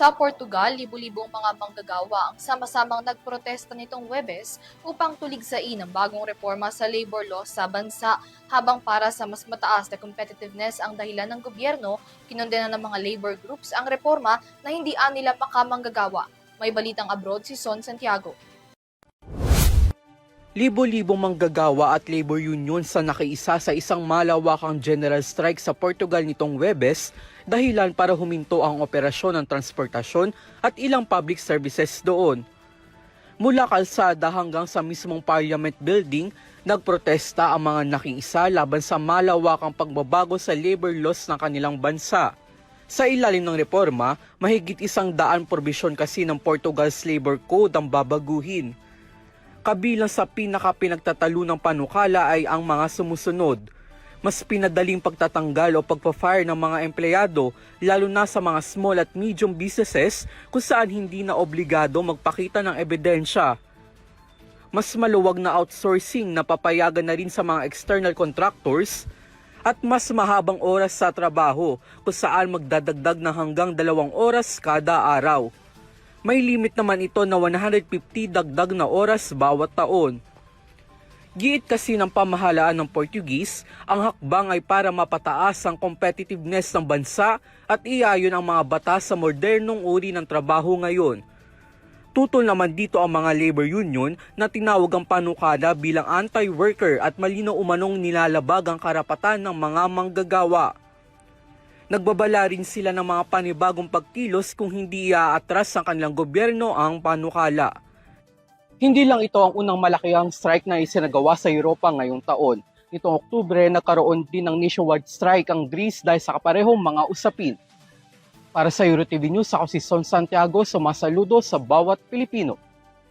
Sa Portugal, libu-libong mga manggagawa ang sama-samang nagprotesta nitong Huwebes upang tuligsain ang bagong reforma sa labor law sa bansa. Habang para sa mas mataas na competitiveness ang dahilan ng gobyerno, kinondena ng mga labor groups ang reforma na hindi nila makamanggagawa. May balitang abroad si Son Santiago. Libo-libong manggagawa at labor union sa nakiisa sa isang malawakang general strike sa Portugal nitong Huwebes, dahilan para huminto ang operasyon ng transportasyon at ilang public services doon. Mula kalsada hanggang sa mismong Parliament Building, nagprotesta ang mga nakiisa laban sa malawakang pagbabago sa labor laws ng kanilang bansa. Sa ilalim ng reforma, mahigit 100 probisyon kasi ng Portugal's Labor Code ang babaguhin. Kabilang sa pinagtatalunang panukala ay ang mga sumusunod. Mas pinadaling pagtatanggal o pagpa-fire ng mga empleyado, lalo na sa mga small at medium businesses kung saan hindi na obligado magpakita ng ebidensya. Mas maluwag na outsourcing na papayagan na rin sa mga external contractors at mas mahabang oras sa trabaho kung saan magdadagdag na hanggang 2 oras kada araw. May limit naman ito na 150 dagdag na oras bawat taon. Giit kasi ng pamahalaan ng Portuguese, ang hakbang ay para mapataas ang competitiveness ng bansa at iayon ang mga batas sa modernong uri ng trabaho ngayon. Tutol naman dito ang mga labor union na tinawag ang panukala bilang anti-worker at malinaw umanong nilalabag ang karapatan ng mga manggagawa. Nagbabala rin sila ng mga panibagong pagkilos kung hindi iaatras ng kanilang gobyerno ang panukala. Hindi lang ito ang unang malakihang strike na isinagawa sa Europa ngayong taon. Nitong Oktubre, nagkaroon din ng nationwide strike ang Greece dahil sa kaparehong mga usapin. Para sa EuroTV News, ako si Son Santiago, sumasaludo sa bawat Pilipino.